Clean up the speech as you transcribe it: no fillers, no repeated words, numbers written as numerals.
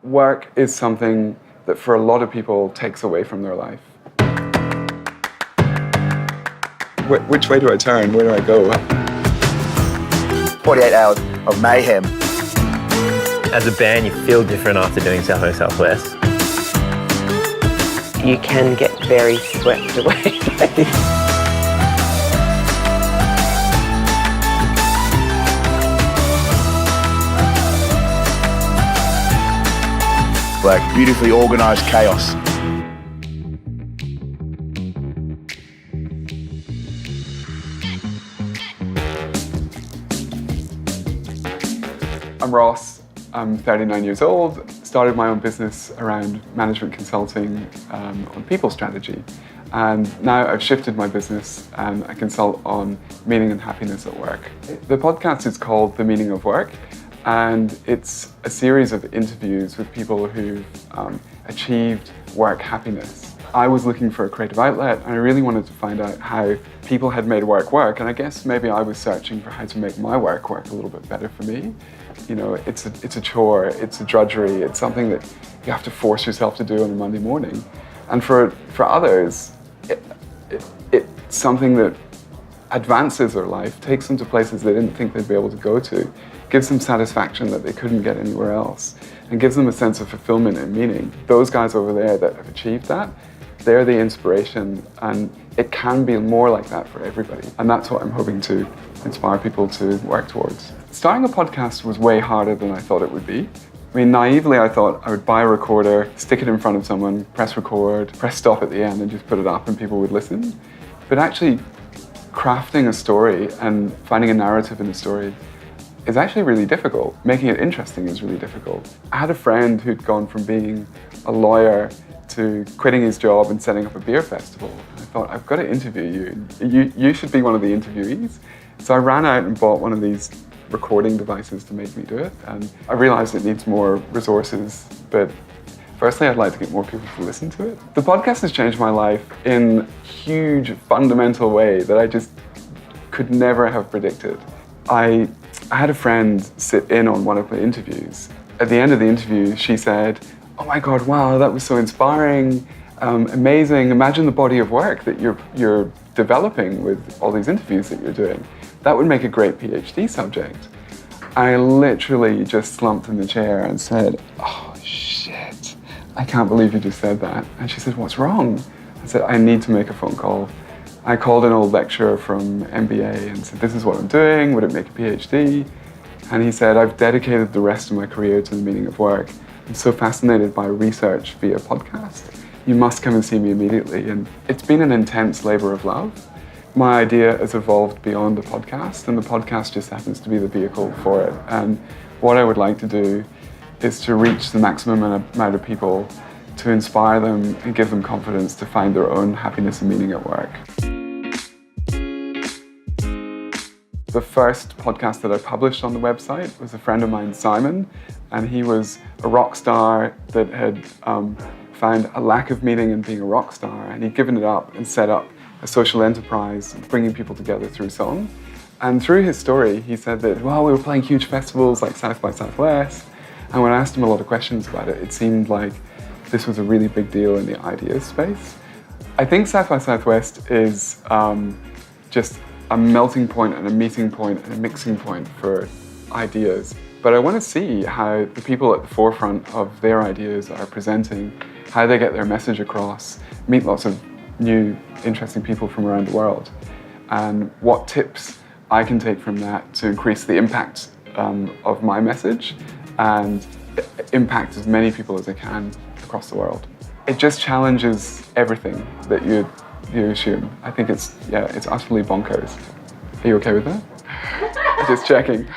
Work is something that for a lot of people takes away from their life. Which way do I turn? Where do I go? 48 hours of mayhem. As a band, you feel different after doing South by Southwest. You can get very swept away. Like beautifully organised chaos. I'm Ross, I'm 39 years old, started my own business around management consulting on people strategy. And now I've shifted my business and I consult on meaning and happiness at work. The podcast is called The Meaning of Work, and it's a series of interviews with people who've achieved work happiness. I was looking for a creative outlet and I really wanted to find out how people had made work work, and I guess maybe I was searching for how to make my work work a little bit better for me. You know, it's a chore, it's a drudgery, it's something that you have to force yourself to do on a Monday morning. And for others, it's something that advances their life, takes them to places they didn't think they'd be able to go to, gives them satisfaction that they couldn't get anywhere else, and gives them a sense of fulfillment and meaning. Those guys over there that have achieved that, they're the inspiration, and it can be more like that for everybody. And that's what I'm hoping to inspire people to work towards. Starting a podcast was way harder than I thought it would be. I mean, naively, I thought I would buy a recorder, stick it in front of someone, press record, press stop at the end, and just put it up and people would listen. But actually, crafting a story and finding a narrative in a story is actually really difficult. Making it interesting is really difficult. I had a friend who'd gone from being a lawyer to quitting his job and setting up a beer festival. I thought, I've got to interview you. You should be one of the interviewees. So I ran out and bought one of these recording devices to make me do it. And I realized it needs more resources, but firstly, I'd like to get more people to listen to it. The podcast has changed my life in a huge, fundamental way that I just could never have predicted. I had a friend sit in on one of the interviews. At the end of the interview, she said, "Oh my God, wow, that was so inspiring, amazing. Imagine the body of work that you're developing with all these interviews that you're doing. That would make a great PhD subject." I literally just slumped in the chair and said, "Oh shit, I can't believe you just said that." And she said, "What's wrong?" I said, "I need to make a phone call." I called an old lecturer from MBA and said, "This is what I'm doing, would it make a PhD?" And he said, "I've dedicated the rest of my career to the meaning of work. I'm so fascinated by research via podcast. You must come and see me immediately." And it's been an intense labor of love. My idea has evolved beyond the podcast, and the podcast just happens to be the vehicle for it. And what I would like to do is to reach the maximum amount of people, to inspire them and give them confidence to find their own happiness and meaning at work. The first podcast that I published on the website was a friend of mine, Simon, and he was a rock star that had found a lack of meaning in being a rock star, and he'd given it up and set up a social enterprise, bringing people together through song. And through his story, he said that, well, we were playing huge festivals like South by Southwest, and when I asked him a lot of questions about it, it seemed like this was a really big deal in the ideas space. I think South by Southwest is just a melting point and a meeting point and a mixing point for ideas. But I want to see how the people at the forefront of their ideas are presenting, how they get their message across, meet lots of new, interesting people from around the world, and what tips I can take from that to increase the impact of my message and impact as many people as I can across the world. It just challenges everything that you assume. I think it's utterly bonkers. Are you okay with that? Just checking.